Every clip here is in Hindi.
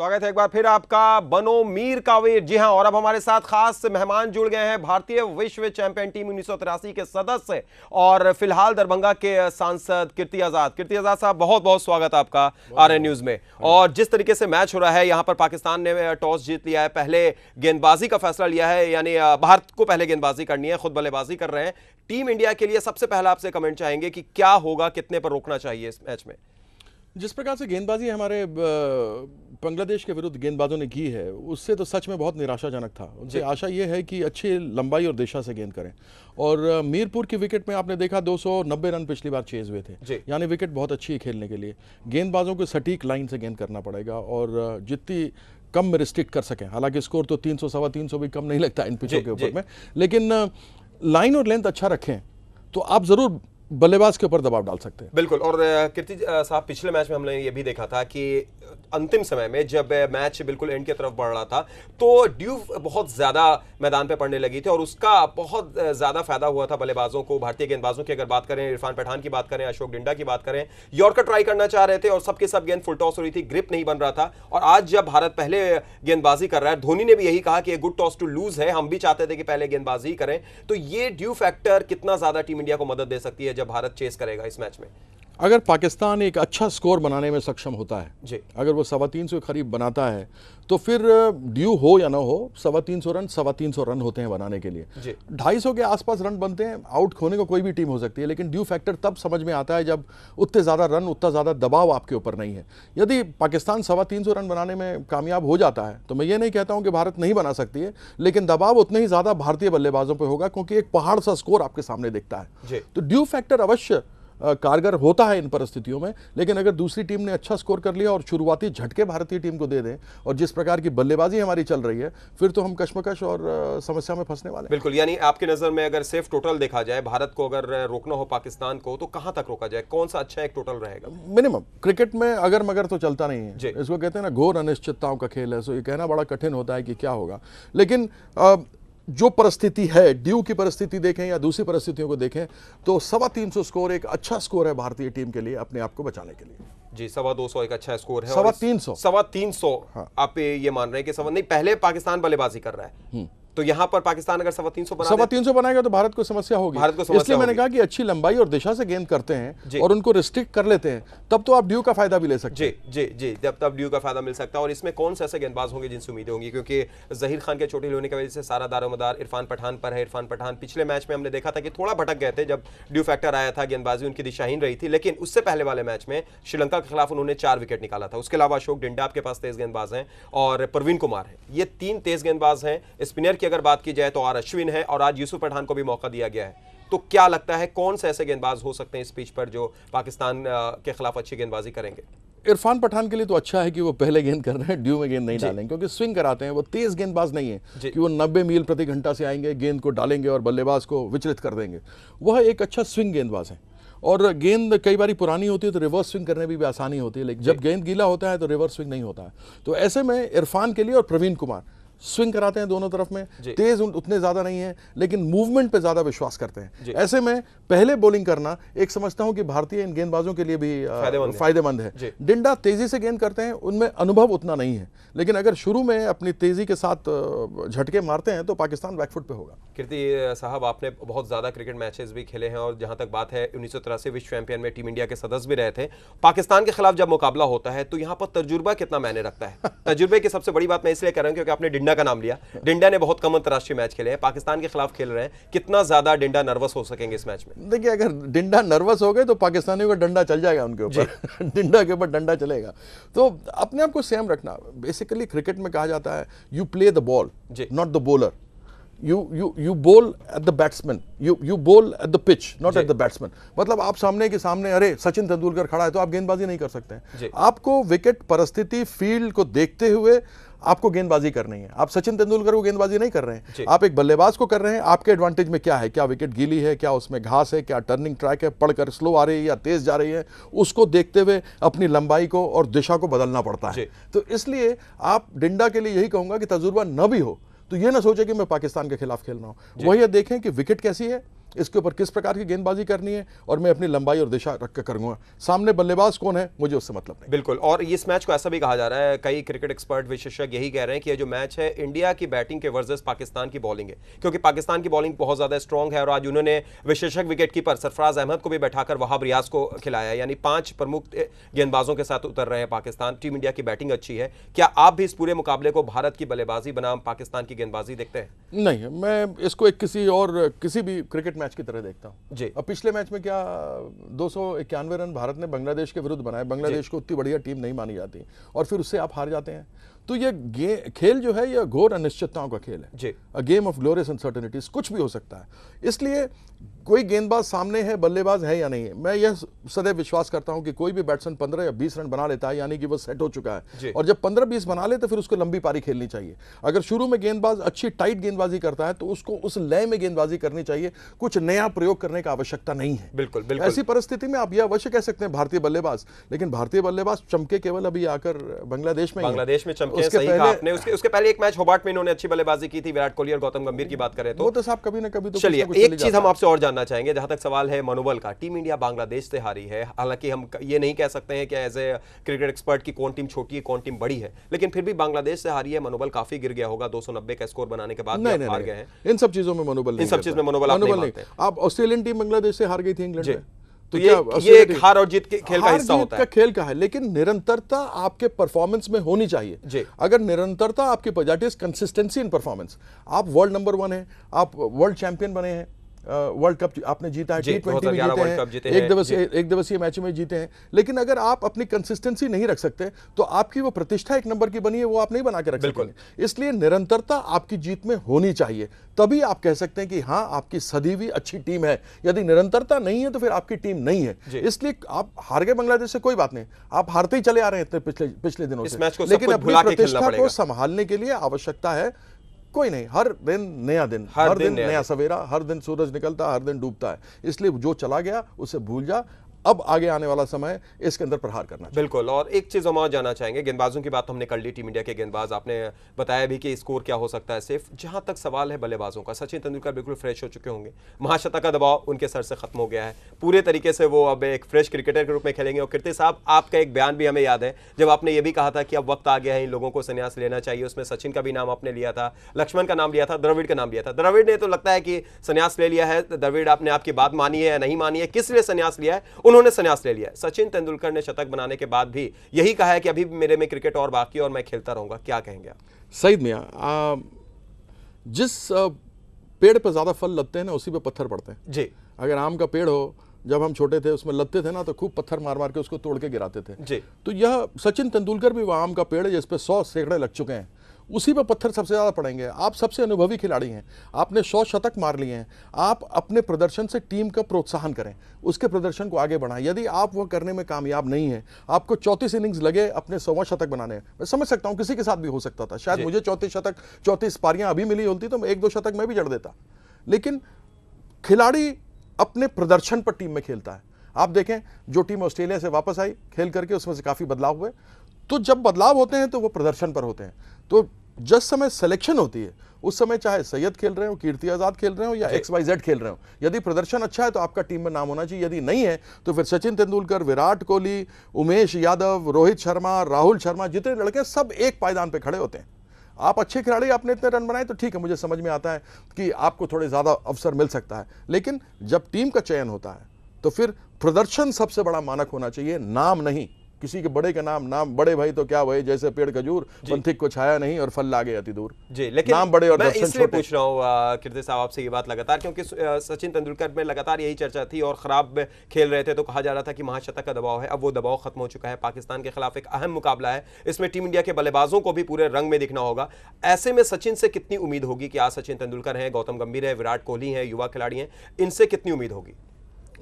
स्वागत है एक बार फिर आपका बनो मीर कावेर। जी हां, और अब हमारे साथ खास मेहमान जुड़ गए हैं, भारतीय विश्व चैंपियन टीम 1983 के सदस्य और फिलहाल दरभंगा के सांसद कीर्ति आजाद। कीर्ति आजाद साहब, बहुत बहुत स्वागत आपका आरएन न्यूज में। और जिस तरीके से मैच हो रहा है, यहां पर पाकिस्तान ने टॉस जीत लिया है, पहले गेंदबाजी का फैसला लिया है, यानी भारत को पहले गेंदबाजी करनी है, खुद बल्लेबाजी कर रहे हैं। टीम इंडिया के लिए सबसे पहले आपसे कमेंट चाहेंगे कि क्या होगा, कितने पर रोकना चाहिए इस मैच में? जिस प्रकार से गेंदबाजी हमारे बांग्लादेश के विरुद्ध गेंदबाजों ने की है, उससे तो सच में बहुत निराशाजनक था। उनसे आशा यह है कि अच्छी लंबाई और दिशा से गेंद करें। और मीरपुर की विकेट में आपने देखा 290 रन पिछली बार चेज हुए थे, यानी विकेट बहुत अच्छी है खेलने के लिए। गेंदबाजों को सटीक लाइन से गेंद करना पड़ेगा और जितनी कम में रिस्ट्रिक्ट कर सकें। हालांकि स्कोर तो 300 सवा 300 भी कम नहीं लगता इन पिचों के ऊपर में, लेकिन लाइन और लेंथ अच्छा रखें तो आप जरूर बल्लेबाज के ऊपर दबाव डाल सकते हैं। बिल्कुल। और कीर्ति साहब, पिछले मैच में हमने ये भी देखा था कि अंतिम समय में जब मैच बिल्कुल एंड की तरफ बढ़ रहा था तो ड्यू बहुत ज्यादा मैदान पे पड़ने लगी थी और उसका बहुत ज्यादा फायदा हुआ था बल्लेबाजों को। भारतीय गेंदबाजों की अगर बात करें, इरफान पठान की बात करें, अशोक डिंडा की बात करें, यॉर्कर ट्राई करना चाह रहे थे और सबके सब गेंद फुल टॉस हो रही थी, ग्रिप नहीं बन रहा था। और आज जब भारत पहले गेंदबाजी कर रहा है, धोनी ने भी यही कहा कि गुड टॉस टू लूज है, हम भी चाहते थे कि पहले गेंदबाजी करें। तो ये ड्यू फैक्टर कितना ज्यादा टीम इंडिया को मदद दे सकती है जब भारत चेस करेगा इस मैच में? अगर पाकिस्तान एक अच्छा स्कोर बनाने में सक्षम होता है जी, अगर वो 325 के करीब बनाता है, तो फिर ड्यू हो या ना हो 325 रन होते हैं बनाने के लिए। 250 के आसपास रन बनते हैं। आउट होने को कोई भी टीम हो सकती है, लेकिन ड्यू फैक्टर तब समझ में आता है जब उतने ज़्यादा रन, उतना ज़्यादा दबाव आपके ऊपर नहीं है। यदि पाकिस्तान 325 रन बनाने में कामयाब हो जाता है तो मैं ये नहीं कहता हूँ कि भारत नहीं बना सकती है, लेकिन दबाव उतने ही ज़्यादा भारतीय बल्लेबाजों पर होगा, क्योंकि एक पहाड़ सा स्कोर आपके सामने दिखता है। तो ड्यू फैक्टर अवश्य कारगर होता है इन परिस्थितियों में। लेकिन अगर दूसरी टीम ने अच्छा स्कोर कर लिया और शुरुआती झटके भारतीय टीम को दे दें और जिस प्रकार की बल्लेबाजी हमारी चल रही है, फिर तो हम कशमकश और समस्या में फंसने वाले हैं। बिल्कुल। यानी आपकी नजर में अगर सिर्फ टोटल देखा जाए, भारत को अगर रोकना हो पाकिस्तान को, तो कहां तक रोका जाए? कौन सा अच्छा एक टोटल रहेगा? मिनिमम। क्रिकेट में अगर मगर तो चलता नहीं है, इसको कहते हैं ना घोर अनिश्चितताओं का खेल है। सो ये कहना बड़ा कठिन होता है कि क्या होगा, लेकिन जो परिस्थिति है, ड्यू की परिस्थिति देखें या दूसरी परिस्थितियों को देखें, तो 325 स्कोर एक अच्छा स्कोर है भारतीय टीम के लिए अपने आप को बचाने के लिए। जी, 225 एक अच्छा स्कोर है। 325 हाँ। आप ये मान रहे हैं कि नहीं, पहले पाकिस्तान बल्लेबाजी कर रहा है, तो यहां पर पाकिस्तान अगर 325 बनाएगा तो भारत को समस्या होगी। इसलिए मैंने कहा कि अच्छी लंबाई और दिशा से गेंद करते हैं और उनको रिस्ट्रिक्ट कर लेते हैं, तब तो आप ड्यू का फायदा भी ले सकते हैं। जी जी, जब तब ड्यू का फायदा मिल सकता है। और इसमें कौन से ऐसे गेंदबाज होंगे जिनसे उम्मीदें होंगी? क्योंकि जहीर खान के चोटिल होने की वजह से सारा दारोमदार इरफान पठान पर है। इरफान पठान पिछले मैच में हमने देखा था कि थोड़ा भटक गए थे जब ड्यू फैक्टर आया था, गेंदबाजी उनकी दिशाहीन रही थी, लेकिन उससे पहले वाले मैच में श्रीलंका के खिलाफ उन्होंने 4 विकेट निकाला था। उसके अलावा अशोक डिंडा आपके पास तेज गेंदबाज हैं और प्रवीण कुमार है, ये 3 तेज गेंदबाज हैं। स्पिनर की अगर बात की जाए तो अश्विन है और आज यूसुफ पठान को भी मौका दिया गया है। तो क्या लगता है कौन से ऐसे गेंदबाज हो सकते हैं इस पिच पर जो पाकिस्तान के खिलाफ अच्छी गेंदबाजी करेंगे? इरफान पठान के लिए तो अच्छा है कि वो पहले गेंद कर रहे हैं, ड्यू में गेंद नहीं डालेंगे, क्योंकि स्विंग कराते हैं। वो तेज गेंदबाज नहीं है कि वो 90 मील प्रति घंटा से आएंगे, गेंद को डालेंगे और बल्लेबाज को विचलित कर देंगे। वह एक अच्छा स्विंग गेंदबाज है और गेंद कई बार पुरानी होती है तो रिवर्स स्विंग करने में भी आसानी होती है, लेकिन जब गेंद गीला होता है तो रिवर्स स्विंग नहीं होता है। तो ऐसे में इरफान के लिए और प्रवीण कुमार स्विंग कराते हैं दोनों तरफ में, तेज उतने ज्यादा नहीं है लेकिन मूवमेंट पे ज्यादा विश्वास करते हैं। ऐसे में पहले बॉलिंग करना एक समझता हूं कि भारतीय इन गेंदबाजों के लिए भी फायदेमंद है। डिंडा तेजी से गेंद करते हैं, उनमें अनुभव उतना नहीं है, लेकिन अगर शुरू में अपनी तेजी के साथ झटके मारते हैं तो पाकिस्तान बैकफुट पे होगा। कीर्ति साहब, आपने बहुत ज्यादा क्रिकेट मैचेस भी खेले हैं और जहां तक बात है 1983 विश्व चैंपियन में टीम इंडिया के सदस्य भी रहे थे। पाकिस्तान के खिलाफ जब मुकाबला होता है तो यहाँ पर तजुर्बा कितना मायने रखता है? तजुर्बे की सबसे बड़ी बात मैं इसलिए कर रहा हूं क्योंकि आपने डिंडा का नाम लिया। डिंडा ने बहुत कम अंतरराष्ट्रीय मैच खेले हैं, पाकिस्तान के खिलाफ खेल रहे हैं, कितना ज्यादा डिंडा नर्वस हो सकेंगे इस मैच में? देखिए, अगर डिंडा नर्वस हो गए तो पाकिस्तानियों का डंडा चल जाएगा उनके ऊपर डिंडा के ऊपर डंडा चलेगा। तो अपने आप को सेम रखना। बेसिकली क्रिकेट में कहा जाता है you play the ball not the bowler, you bowl at the batsman, you bowl at the pitch not at the batsman। मतलब आप सामने के सामने अरे सचिन तेंदुलकर खड़ा है तो आप गेंदबाजी नहीं कर सकते हैं। आपको विकेट, परिस्थिति, फील्ड को देखते हुए आपको गेंदबाजी करनी है। आप सचिन तेंदुलकर को गेंदबाजी नहीं कर रहे हैं, आप एक बल्लेबाज को कर रहे हैं। आपके एडवांटेज में क्या है, क्या विकेट गीली है, क्या उसमें घास है, क्या टर्निंग ट्रैक है, पड़कर स्लो आ रही है या तेज जा रही है, उसको देखते हुए अपनी लंबाई को और दिशा को बदलना पड़ता है। तो इसलिए आप डिंडा के लिए यही कहूंगा कि तजुर्बा न भी हो तो ये ना सोचे कि मैं पाकिस्तान के खिलाफ खेल रहा हूं। वही देखें कि विकेट कैसी है, इसके ऊपर किस प्रकार की गेंदबाजी करनी है और मैं अपनी लंबाई और दिशा रख कर करूंगा। सामने बल्लेबाज कौन है मुझे उससे मतलब नहीं। बिल्कुल, और इस मैच को ऐसा भी कहा जा रहा है, कई क्रिकेट एक्सपर्ट विशेषज्ञ यही कह रहे हैं कि ये जो मैच है इंडिया की बैटिंग के वर्सेस पाकिस्तान की बॉलिंग है, क्योंकि पाकिस्तान की बॉलिंग बहुत ज्यादा स्ट्रांग है और आज उन्होंने विशेषज्ञ विकेटकीपर सरफराज अहमद को भी बैठाकर वहाब रियाज को खिलाया, यानी 5 प्रमुख गेंदबाजों के साथ उतर रहे हैं पाकिस्तान। टीम इंडिया की बैटिंग अच्छी है, क्या आप भी इस पूरे मुकाबले को भारत की बल्लेबाजी बनाम पाकिस्तान की गेंदबाजी देखते हैं? नहीं, मैं इसको एक किसी भी क्रिकेट मैच की तरह देखता हूं जी। अब पिछले मैच में क्या 291 रन भारत ने बांग्लादेश के विरुद्ध बनाए। बांग्लादेश को उतनी बढ़िया टीम नहीं मानी जाती और फिर उससे आप हार जाते हैं। तो ये खेल जो है यह घोर अनिश्चितताओं का खेल है, a game of glorious uncertainties. कुछ भी हो सकता है, इसलिए कोई गेंदबाज सामने है, बल्लेबाज है या नहीं है, मैं यह सदैव विश्वास करता हूं कि कोई भी बैट्समैन 15 या 20 रन बना लेता है यानी कि वो सेट हो चुका है। और जब 15-20 बना ले तो फिर उसको लंबी पारी खेलनी चाहिए। अगर शुरू में गेंदबाज अच्छी टाइट गेंदबाजी करता है तो उसको उस लय में गेंदबाजी करनी चाहिए, कुछ नया प्रयोग करने की आवश्यकता नहीं है। बिल्कुल, बिल्कुल। ऐसी परिस्थिति में आप यह अवश्य कह सकते हैं भारतीय बल्लेबाज, लेकिन भारतीय बल्लेबाज चमके केवल अभी आकर बांग्लादेश में चमके। सही कहा आपने। उसके पहले एक मैच होबार्ट में इन्होंने अच्छी बल्लेबाजी की थी, विराट कोहली और गौतम गंभीर की बात करें तो वो तो साहब कभी ना कभी तो। चलिए, एक चीज हम आपसे और जानना चाहेंगे, जहां तक सवाल है मनोबल का। टीम इंडिया बांग्लादेश से हारी है, हालांकि हम ये नहीं कह सकते हैं कि एज ए क्रिकेट एक्सपर्ट की कौन टीम छोटी है कौन टीम बड़ी है, लेकिन फिर भी बांग्लादेश से हारी है, मनोबल काफी गिर गया होगा। 290 का स्कोर बनाने के बाद हार गए हैं। इन सब चीजों में मनोबल नहीं, इन सब चीज में मनोबल नहीं। आप ऑस्ट्रेलियन टीम बांग्लादेश से हार गई थी इंग्लैंड में, तो ये एक हार और जीत के खेल का हिस्सा होता है। खेल का है, लेकिन निरंतरता आपके परफॉर्मेंस में होनी चाहिए। अगर निरंतरता आपकी that is consistency in performance. आप वर्ल्ड नंबर 1 है, आप वर्ल्ड चैंपियन बने हैं, वर्ल्ड कप आपने जीता है, T20 में जीते हैं, एक दिवसीय मैच में जीते हैं, लेकिन अगर आप अपनी कंसिस्टेंसी नहीं रख सकते तो आपकी वो प्रतिष्ठा 1 नंबर की बनी है वो आप नहीं बना के रख सकते। इसलिए निरंतरता आपकी जीत में होनी चाहिए, तभी आप कह सकते हैं कि हाँ आपकी सदी हुई अच्छी टीम है। यदि निरंतरता नहीं है तो फिर आपकी टीम नहीं है। इसलिए आप हार गए बांग्लादेश से, कोई बात नहीं, आप हारते ही चले आ रहे हैं पिछले दिनों से, लेकिन अपनी प्रतिष्ठा को संभालने के लिए आवश्यकता है कोई नहीं, हर दिन नया दिन, हर दिन नया सवेरा, हर दिन सूरज निकलता, हर दिन डूबता है। इसलिए जो चला गया उसे भूल जा, अब आगे आने वाला समय इसके अंदर प्रहार करना चाहिए। बिल्कुल, और एक चीज हम और जानना चाहेंगे, गेंदबाजों की बात हमने कर ली, टीम इंडिया के गेंदबाज, आपने बताया भी कि स्कोर क्या हो सकता है सिर्फ। जहां तक सवाल है बल्लेबाजों का, सचिन तेंदुलकर बिल्कुल फ्रेश हो चुके होंगे, महाशतक का दबाव उनके सर से खत्म हो गया है, पूरे तरीके से वो अब एक फ्रेश क्रिकेटर के रूप में खेलेंगे। और कीर्ति साहब, आपका एक बयान भी हमें याद है जब आपने ये भी कहा था कि अब वक्त आ गया है इन लोगों को संन्यास लेना चाहिए। उसमें सचिन का भी नाम आपने लिया था, लक्ष्मण का नाम लिया था, द्रविड़ का नाम लिया था। द्रविड़ ने तो लगता है कि संन्यास ले लिया है। द्रविड़ आपने आपकी बात मानी है या नहीं मानी है, किस लिए संन्यास लिया है? उन्होंने संन्यास ले लिया। सचिन तेंदुलकर ने शतक बनाने के बाद भी यही कहा है कि अभी मेरे में क्रिकेट और बाकी और मैं खेलता रहूंगा। क्या कहेंगे आप? सईद मियां, जिस पेड़ पर ज्यादा फल लगते हैं ना उसी पे पत्थर पड़ते हैं जी। अगर आम का पेड़ हो, जब हम छोटे थे उसमें लगते थे ना तो खूब पत्थर मार मार के उसको तोड़ के गिराते थे जी। तो यह सचिन तेंदुलकर भी वो आम का पेड़ है जिस पे 100 सैकड़े लग चुके हैं, उसी पर पत्थर सबसे ज़्यादा पड़ेंगे। आप सबसे अनुभवी खिलाड़ी हैं, आपने 100 शतक मार लिए हैं, आप अपने प्रदर्शन से टीम का प्रोत्साहन करें, उसके प्रदर्शन को आगे बढ़ाएं। यदि आप वो करने में कामयाब नहीं हैं, आपको 34 इनिंग्स लगे अपने 100वां शतक बनाने, मैं समझ सकता हूं किसी के साथ भी हो सकता था, शायद मुझे 34 पारियां अभी मिली होती तो 1-2 शतक मैं भी जड़ देता, लेकिन खिलाड़ी अपने प्रदर्शन पर टीम में खेलता है। आप देखें जो टीम ऑस्ट्रेलिया से वापस आई खेल करके, उसमें से काफ़ी बदलाव हुए, तो जब बदलाव होते हैं तो वो प्रदर्शन पर होते हैं। तो जिस समय सिलेक्शन होती है उस समय चाहे सैयद खेल रहे हो, कीर्ति आजाद खेल रहे हो या XYZ खेल रहे हो, यदि प्रदर्शन अच्छा है तो आपका टीम में नाम होना चाहिए, यदि नहीं है तो फिर सचिन तेंदुलकर, विराट कोहली, उमेश यादव, रोहित शर्मा, राहुल शर्मा, जितने लड़के सब एक पायदान पे खड़े होते हैं। आप अच्छे खिलाड़ी, आपने इतने रन बनाए तो ठीक है, मुझे समझ में आता है कि आपको थोड़े ज़्यादा अवसर मिल सकता है, लेकिन जब टीम का चयन होता है तो फिर प्रदर्शन सबसे बड़ा मानक होना चाहिए, नाम नहीं। किसी के बड़े का नाम बड़े भाई तो क्या भाई, जैसे पेड़ खजूर, पंथिक को छाया नहीं और फल लागे अति दूर जी। लेकिन नाम बड़े और मैं इसलिए पूछ रहा हूँ कीर्ति साहब आपसे ये बात लगातार, क्योंकि सचिन तेंदुलकर में लगातार यही चर्चा थी और खराब खेल रहे थे तो कहा जा रहा था कि महाशतक का दबाव है। अब वो दबाव खत्म हो चुका है, पाकिस्तान के खिलाफ एक अहम मुकाबला है, इसमें टीम इंडिया के बल्लेबाजों को भी पूरे रंग में दिखना होगा। ऐसे में सचिन से कितनी उम्मीद होगी कि आज सचिन तेंदुलकर है, गौतम गंभीर है, विराट कोहली है, युवा खिलाड़ी हैं, इनसे कितनी उम्मीद होगी?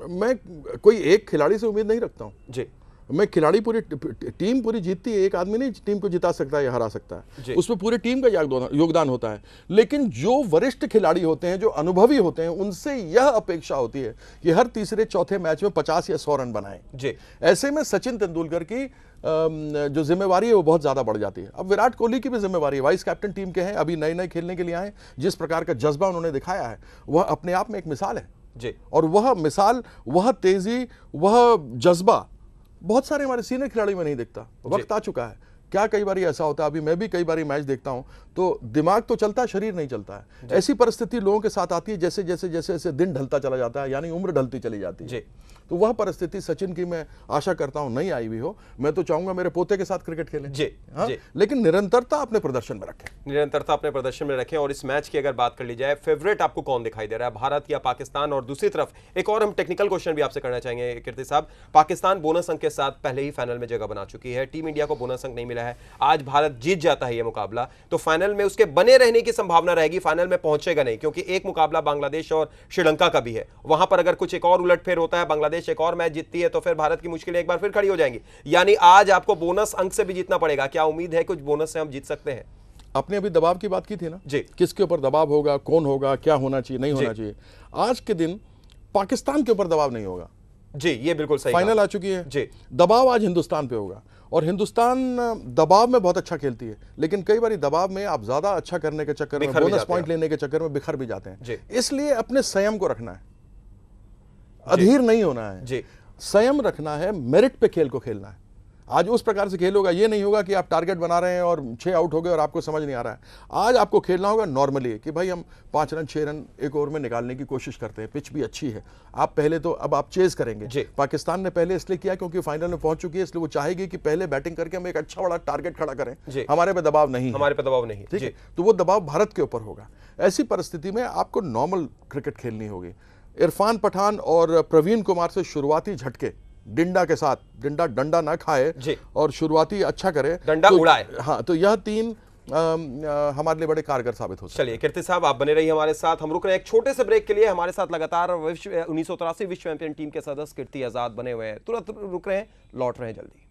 मैं कोई एक खिलाड़ी से उम्मीद नहीं रखता हूँ जी। मैं खिलाड़ी, पूरी टीम पूरी जीतती है, एक आदमी नहीं टीम को जिता सकता है या हरा सकता है, उसमें पूरी टीम का योगदान होता है। लेकिन जो वरिष्ठ खिलाड़ी होते हैं, जो अनुभवी होते हैं, उनसे यह अपेक्षा होती है कि हर तीसरे चौथे मैच में 50 या 100 रन बनाएं जी। ऐसे में सचिन तेंदुलकर की जो जिम्मेवारी है वो बहुत ज्यादा बढ़ जाती है। अब विराट कोहली की भी जिम्मेवारी है, वाइस कैप्टन टीम के हैं, अभी नए नए खेलने के लिए आए, जिस प्रकार का जज्बा उन्होंने दिखाया है वह अपने आप में एक मिसाल है जी। और वह मिसाल, वह तेजी, वह जज्बा बहुत सारे हमारे सीनियर खिलाड़ी में नहीं दिखता। वक्त आ चुका है। क्या कई बार ऐसा होता है, अभी मैं भी कई बार मैच देखता हूं तो दिमाग तो चलता है, शरीर नहीं चलता है। ऐसी परिस्थिति लोगों के साथ आती है जैसे जैसे जैसे जैसे दिन ढलता चला जाता है, यानी उम्र ढलती चली जाती है। तो वह परिस्थिति सचिन की मैं आशा करता हूं नहीं आई हुई हो। मैं तो चाहूंगा मेरे पोते के साथ क्रिकेट खेलें। हाँ? लेकिन निरंतरता अपने प्रदर्शन में रखें, निरंतरता अपने प्रदर्शन में रखें। और इस मैच की अगर बात कर ली जाए, फेवरेट आपको कौन दिखाई दे रहा है, भारत या पाकिस्तान? और दूसरी तरफ एक और हम टेक्निकल क्वेश्चन भी आपसे करना चाहेंगे कीर्ति साहब। पाकिस्तान बोनस अंक के साथ पहले ही फाइनल में जगह बना चुकी है, टीम इंडिया को बोनस अंक नहीं मिला है। आज भारत जीत जाता है ये मुकाबला तो फाइनल में उसके बने रहने की संभावना रहेगी, फाइनल में पहुंचेगा नहीं, क्योंकि एक मुकाबला बांग्लादेश और श्रीलंका का भी है। वहां पर अगर कुछ एक और उलटफेर होता है, बांग्लादेश एक और मैच जीतती है, तो फिर भारत की मुश्किलें एक बार फिर खड़ी हो जाएंगी। यानी आज आपको बोनस अंक से भी जीतना पड़ेगा। क्या उम्मीद है कुछ बोनस से हम जीत सकते हैं? आपने अभी दबाव की बात की थी ना जी, किसके ऊपर दबाव होगा, कौन होगा, क्या होना चाहिए, नहीं होना चाहिए। आज के दिन पाकिस्तान के ऊपर दबाव नहीं होगा जी, ये बिल्कुल सही। फाइनल आ चुकी है जी, दबाव आज हिंदुस्तान पे होगा। और हिंदुस्तान दबाव में बहुत अच्छा खेलती है, लेकिन कई बार दबाव में आप ज्यादा अच्छा करने के चक्कर में, बोनस पॉइंट लेने के चक्कर में बिखर भी जाते हैं। इसलिए अपने संयम को रखना है, अधीर नहीं होना है जी। संयम रखना है, मेरिट पे खेल को खेलना है। आज उस प्रकार से खेल होगा, ये नहीं होगा कि आप टारगेट बना रहे हैं और 6 आउट हो गए और आपको समझ नहीं आ रहा है। आज आपको खेलना होगा नॉर्मली कि भाई हम 5 रन 6 रन एक ओवर में निकालने की कोशिश करते हैं, पिच भी अच्छी है। आप पहले तो अब आप चेज करेंगे। पाकिस्तान ने पहले इसलिए किया क्योंकि फाइनल में पहुंच चुकी है, इसलिए वो चाहेगी कि पहले बैटिंग करके हम एक अच्छा बड़ा टारगेट खड़ा करें, हमारे पे दबाव नहीं, हमारे पे दबाव नहीं, ठीक है। तो वो दबाव भारत के ऊपर होगा। ऐसी परिस्थिति में आपको नॉर्मल क्रिकेट खेलनी होगी। इरफान पठान और प्रवीण कुमार से शुरुआती झटके डिंडा के साथ, डंडा ना खाए और शुरुआती अच्छा करे, डंडा उड़ाए। हाँ, तो यह 3 हमारे लिए बड़े कारगर साबित हो सकते हैं। चलिए कीर्ति साहब, आप बने रहिए हमारे साथ। हम रुक रहे हैं एक छोटे से ब्रेक के लिए। हमारे साथ लगातार 1983 विश्व चैंपियन टीम के सदस्य कीर्ति आजाद बने हुए हैं। तुरंत रुक रहे हैं, लौट रहे हैं जल्दी।